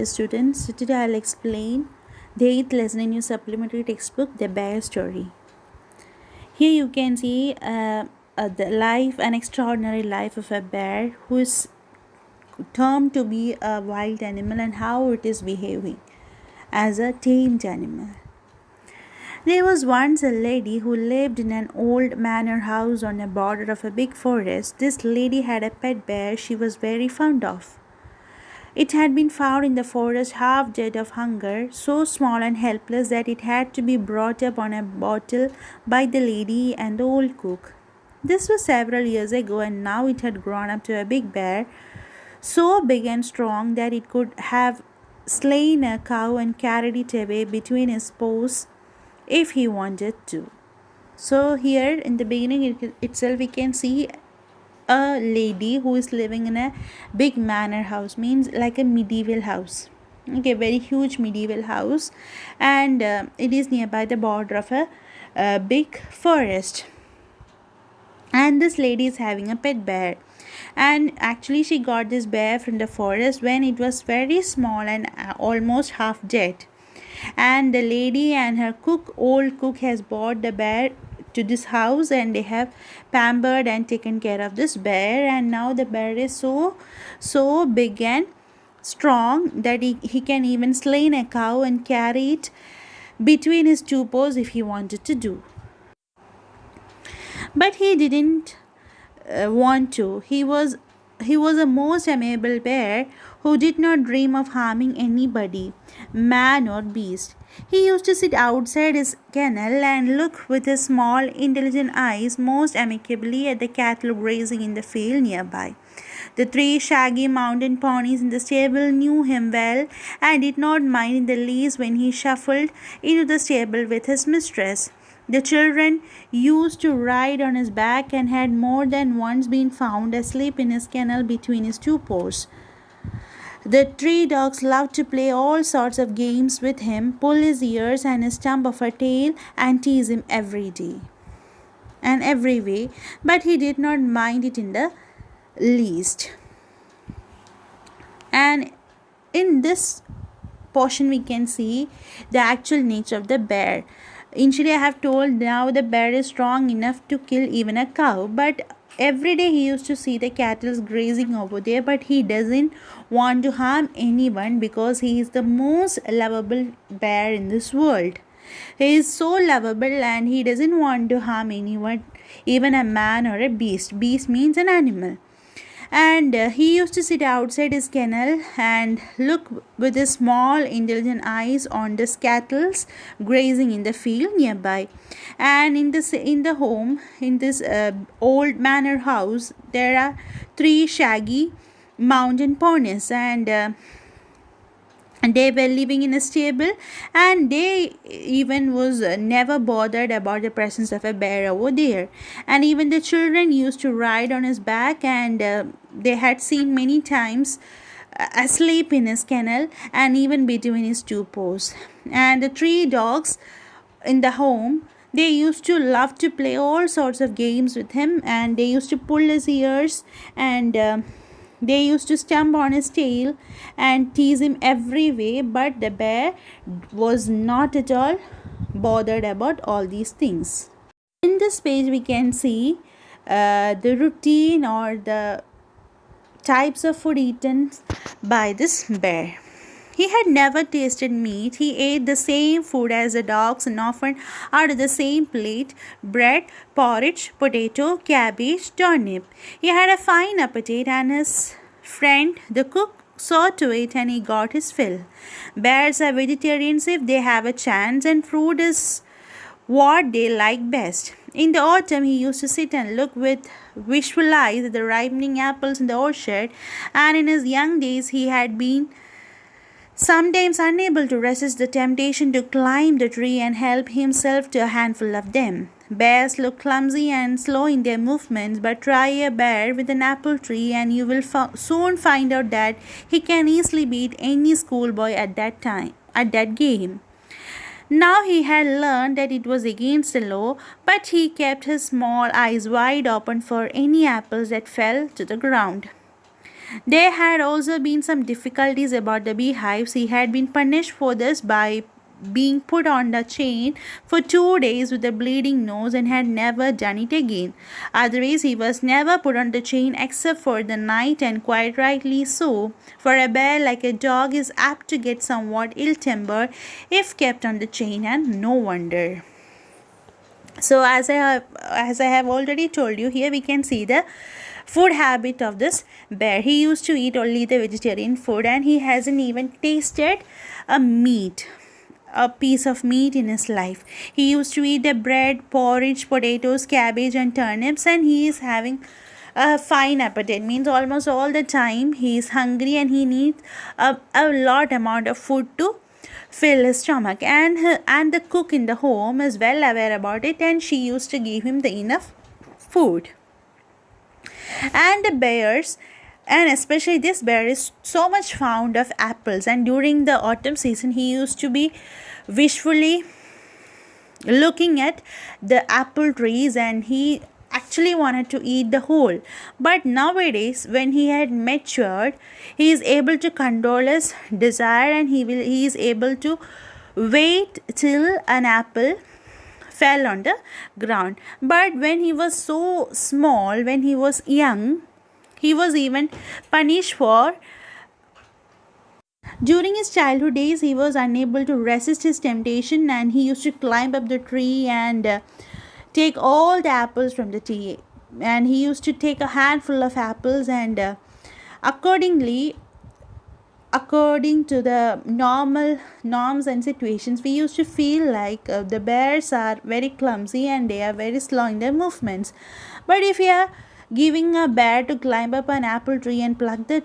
dear students. So today I'll explain the 8th lesson in your supplementary textbook, The Bear Story. Here you can see an extraordinary life of a bear who is termed to be a wild animal and how it is behaving as a tamed animal. There was once a lady who lived in an old manor house on the border of a big forest. This lady had a pet bear she was very fond of. It had been found in the forest half dead of hunger, so small and helpless that it had to be brought up on a bottle by the lady and the old cook. This was several years ago, and now it had grown up to a big bear, so big and strong that it could have slain a cow and carried it away between his paws if he wanted to. So here in the beginning itself we can see a lady who is living in a big manor house, means like a medieval house, okay, very huge medieval house, and it is nearby the border of a big forest. And this lady is having a pet bear, and actually she got this bear from the forest when it was very small and almost half dead. And the lady and her old cook has bought the bear to this house, and they have pampered and taken care of this bear, and now the bear is so big and strong that he can even slay a cow and carry it between his two paws if he wanted to do. But he didn't want to. He was a most amiable bear who did not dream of harming anybody, man or beast. He used to sit outside his kennel and look with his small, intelligent eyes most amicably at the cattle grazing in the field nearby. The 3 shaggy mountain ponies in the stable knew him well and did not mind in the least when he shuffled into the stable with his mistress. The children used to ride on his back and had more than once been found asleep in his kennel between his two paws. The 3 dogs loved to play all sorts of games with him, pull his ears and his stump of a tail, and tease him every day and every way, but he did not mind it in the least. And in this portion we can see the actual nature of the bear. Initially I have told now the bear is strong enough to kill even a cow, but every day he used to see the cattle grazing over there, but he doesn't want to harm anyone because he is the most lovable bear in this world. He is so lovable and he doesn't want to harm anyone, even a man or a beast. Beast means an animal. And he used to sit outside his kennel and look with his small intelligent eyes on the cattle grazing in the field nearby. And in this old manor house there are 3 shaggy mountain ponies, and they were living in a stable, and they even was never bothered about the presence of a bear over there. And even the children used to ride on his back, and they had seen many times asleep in his kennel and even between his two paws. And the 3 dogs in the home, they used to love to play all sorts of games with him, and they used to pull his ears, and they used to stamp on his tail and tease him every way, but the bear was not at all bothered about all these things. In this page we can see the routine or the types of food eaten by this bear. He had never tasted meat. He ate the same food as the dogs and often out of the same plate: bread, porridge, potato, cabbage, turnip. He had a fine appetite, and his friend, the cook, saw to it and he got his fill. Bears are vegetarians if they have a chance, and fruit is what they like best. In the autumn, he used to sit and look with wishful eyes at the ripening apples in the orchard, and in his young days he had been sometimes unable to resist the temptation to climb the tree and help himself to a handful of them. Bears look clumsy and slow in their movements, but try a bear with an apple tree and you will soon find out that he can easily beat any schoolboy at that game. Now he had learned that it was against the law, but he kept his small eyes wide open for any apples that fell to the ground. There had also been some difficulties about the beehives. He had been punished for this by being put on the chain for 2 days with a bleeding nose and had never done it again. Otherwise, he was never put on the chain except for the night, and quite rightly so, for a bear, like a dog, is apt to get somewhat ill tempered if kept on the chain, and no wonder. So as I have already told you, here we can see the food habit of this bear. He used to eat only the vegetarian food, and he hasn't even tasted a piece of meat in his life. He used to eat the bread, porridge, potatoes, cabbage, and turnips, and he is having a fine appetite. Means almost all the time he is hungry, and he needs a lot amount of food to fill his stomach. And the cook in the home is well aware about it, and she used to give him the enough food. And the bears, and especially this bear, is so much fond of apples, and during the autumn season he used to be wishfully looking at the apple trees, and he actually wanted to eat the whole. But nowadays, when he had matured, he is able to control his desire, and he is able to wait till an apple fell on the ground. But when he was so small, when he was young, he was even punished for. During his childhood days, he was unable to resist his temptation, and he used to climb up the tree and take all the apples from the tree. And he used to take a handful of apples, and accordingly, according to the normal norms and situations, we used to feel like the bears are very clumsy and they are very slow in their movements. But if you are giving a bear to climb up an apple tree and pluck the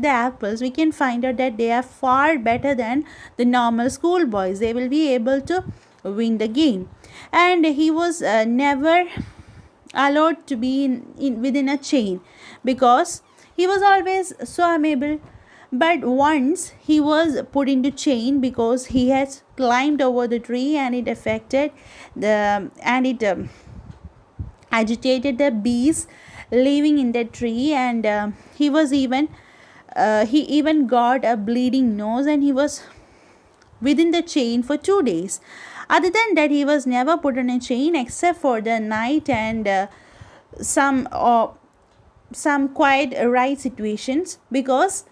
apples, we can find out that they are far better than the normal schoolboys. They will be able to win the game. And he was never allowed to be within a chain, because he was always so amiable. But once he was put into chain because he has climbed over the tree, and it affected the and it agitated the bees living in the tree, and he even got a bleeding nose, and he was within the chain for 2 days. Other than that, he was never put on a chain except for the night and some quite right situations, because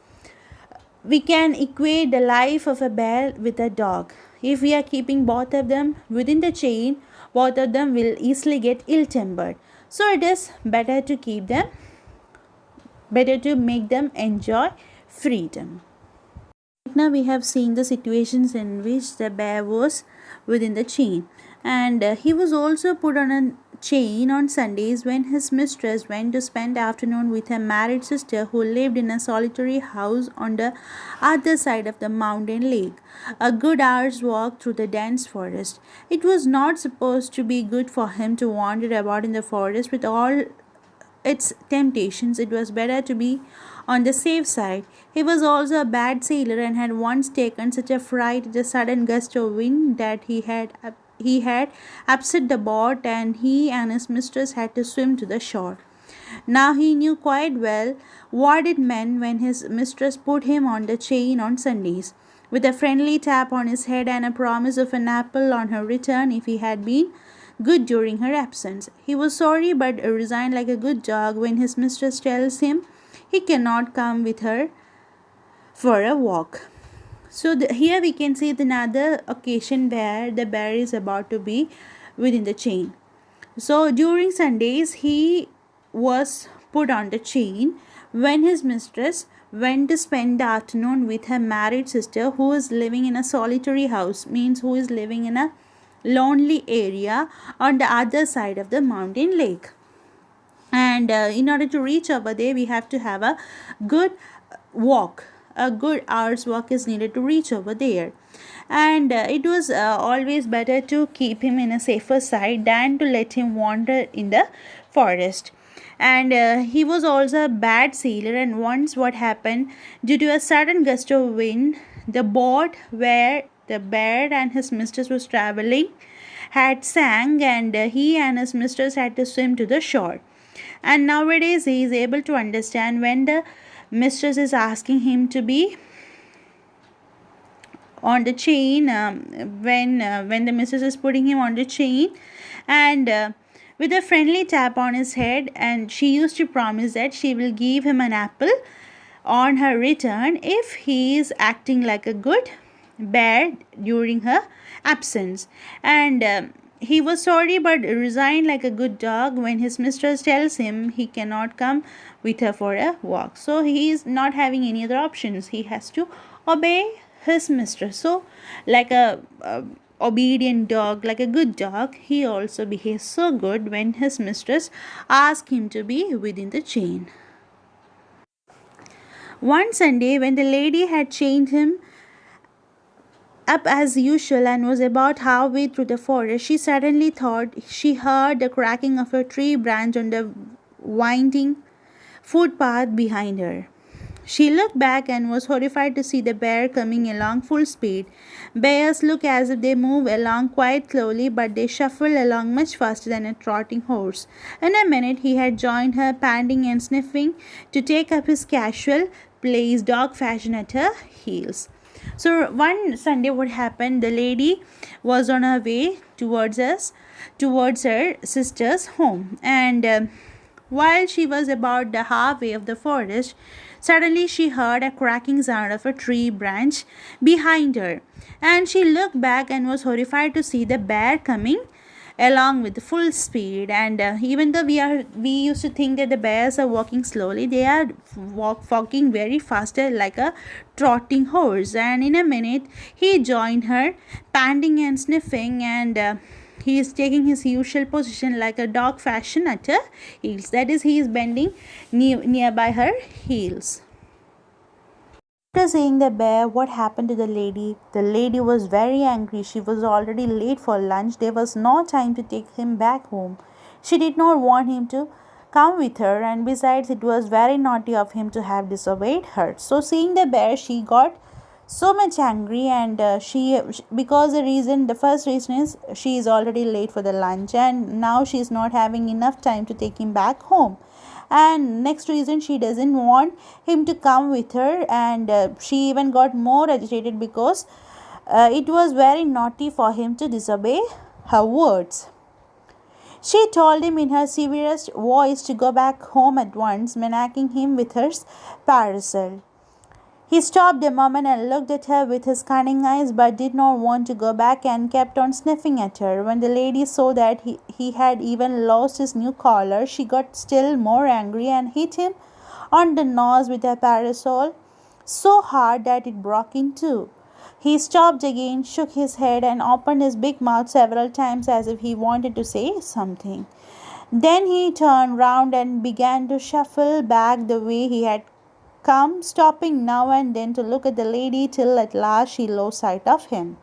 we can equate the life of a bear with a dog. If we are keeping both of them within the chain, both of them will easily get ill tempered. So it is better to make them enjoy freedom. Now we have seen the situations in which the bear was within the chain, and he was also put on a chain on Sundays when his mistress went to spend afternoon with her married sister, who lived in a solitary house on the other side of the mountain lake, a good hour's walk through the dense forest. It was not supposed to be good for him to wander about in the forest with all its temptations. It was better to be on the safe side. He was also a bad sailor, and had once taken such a fright at a sudden gust of wind that he had upset the boat, and he and his mistress had to swim to the shore. Now he knew quite well what it meant when his mistress put him on the chain on Sundays, with a friendly tap on his head and a promise of an apple on her return if he had been good during her absence. He was sorry but resigned like a good dog when his mistress tells him he cannot come with her for a walk. So here we can see another occasion where the bear is about to be within the chain. So during Sundays, he was put on the chain when his mistress went to spend the afternoon with her married sister, who is living in a solitary house, means who is living in a lonely area on the other side of the mountain lake. And in order to reach over there, we have to have a good walk. A good hour's walk is needed to reach over there. And it was always better to keep him in a safer side than to let him wander in the forest. And he was also a bad sailor, and once what happened, due to a sudden gust of wind, the boat where the bear and his mistress was traveling had sank, and he and his mistress had to swim to the shore. And nowadays he is able to understand when the mistress is asking him to be on the chain, when the mistress is putting him on the chain, and with a friendly tap on his head, and she used to promise that she will give him an apple on her return if he is acting like a good bear during her absence. And he was sorry but resigned like a good dog when his mistress tells him he cannot come with her for a walk. So he is not having any other options. He has to obey his mistress. So, like a obedient dog, like a good dog, he also behaves so good when his mistress asks him to be within the chain. One Sunday, when the lady had chained him up as usual and was about halfway through the forest, she suddenly thought she heard the cracking of a tree branch on the winding footpath behind her. She looked back and was horrified to see the bear coming along full speed. Bears look as if they move along quite slowly, but they shuffle along much faster than a trotting horse. In a minute, he had joined her, panting and sniffing, to take up his casual place, dog fashion, at her heels. So one Sunday, what happened? The lady was on her way towards her sister's home, and while she was about the halfway of the forest, suddenly she heard a cracking sound of a tree branch behind her, and she looked back and was horrified to see the bear coming along with full speed. And even though we used to think that the bears are walking slowly, they are walking very faster like a trotting horse. And in a minute he joined her, panting and sniffing, and he is taking his usual position like a dog fashion at her heels. That is, he is bending nearby her heels. After seeing the bear, what happened to the lady? The lady was very angry. She was already late for lunch. There was no time to take him back home. She did not want him to come with her, and besides, it was very naughty of him to have disobeyed her. So, seeing the bear, she got so much angry, and because the first reason is she is already late for the lunch, and now she is not having enough time to take him back home. And next reason, she doesn't want him to come with her, and she even got more agitated because it was very naughty for him to disobey her words. She told him in her severest voice to go back home at once, manacling him with her parasol. He stopped a moment and looked at her with his cunning eyes, but did not want to go back and kept on sniffing at her. When the lady saw that he had even lost his new collar, she got still more angry and hit him on the nose with her parasol so hard that it broke in two. He stopped again, shook his head, and opened his big mouth several times as if he wanted to say something. Then he turned round and began to shuffle back the way he had come, stopping now and then to look at the lady till at last she lost sight of him.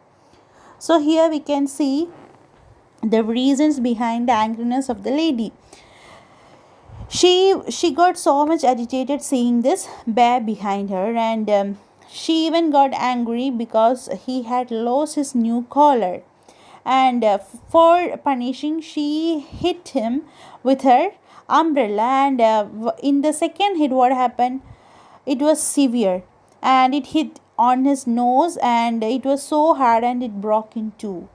So here we can see the reasons behind the angriness of the lady. She got so much agitated seeing this bear behind her, and she even got angry because he had lost his new collar. And for punishing, she hit him with her umbrella, and in the second hit, what happened? It was severe, and it hit on his nose, and it was so hard and it broke in two.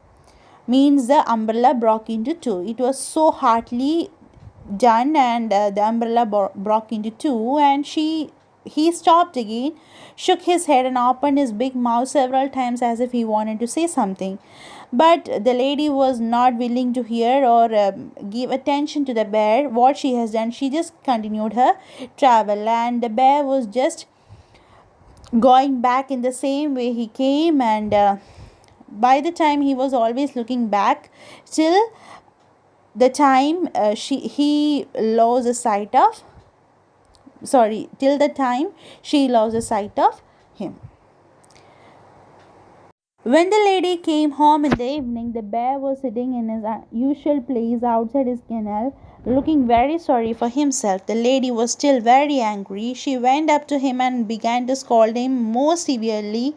Means the umbrella broke into two. It was so hardly done, and the umbrella broke into two, and he stopped again, shook his head, and opened his big mouth several times as if he wanted to say something. But the lady was not willing to hear or give attention to the bear. What she has done, she just continued her travel, and the bear was just going back in the same way he came, and by the time he was always looking back till the time he lost the sight of till the time she lost the sight of him. When the lady came home in the evening, the bear was sitting in his usual place outside his kennel, looking very sorry for himself. The lady was still very angry. She went up to him and began to scold him more severely,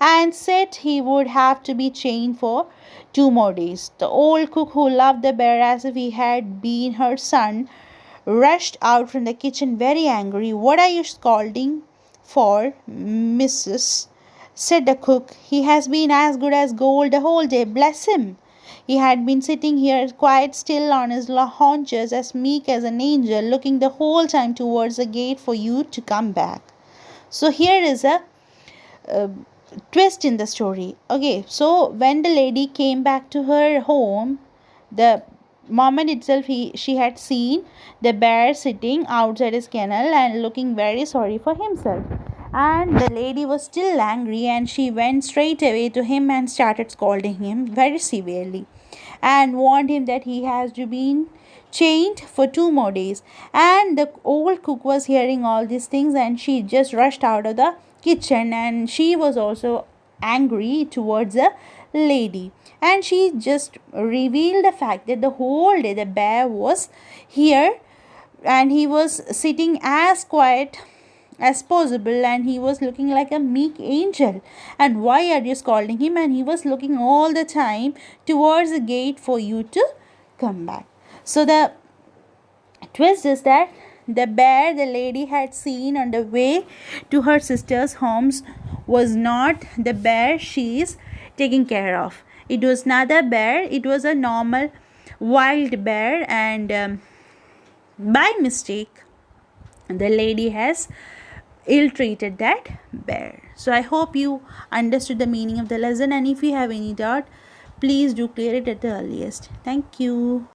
and said he would have to be chained for 2 more days. The old cook, who loved the bear as if he had been her son, rushed out from the kitchen very angry. "What are you scolding for, Mrs.?" said the cook. "He has been as good as gold the whole day, bless him. He had been sitting here quite still on his haunches, as meek as an angel, looking the whole time towards the gate for you to come back." So here is a uh, twist in the story. Okay, so when the lady came back to her home, the moment itself she had seen the bear sitting outside his kennel and looking very sorry for himself. And the lady was still angry, and she went straight away to him and started scolding him very severely and warned him that he has to be chained for 2 more days. And the old cook was hearing all these things, and she just rushed out of the kitchen, and she was also angry towards the lady, and she just revealed the fact that the whole day the bear was here, and he was sitting as quiet as possible, and he was looking like a meek angel. "And why are you scolding him?" And he was looking all the time towards the gate for you to come back. So the twist is that the bear the lady had seen on the way to her sister's homes was not the bear she is taking care of. It was not a bear, it was a normal wild bear, and by mistake the lady has ill treated that bear. So I hope you understood the meaning of the lesson, and if you have any doubt, please do clear it at the earliest. Thank you.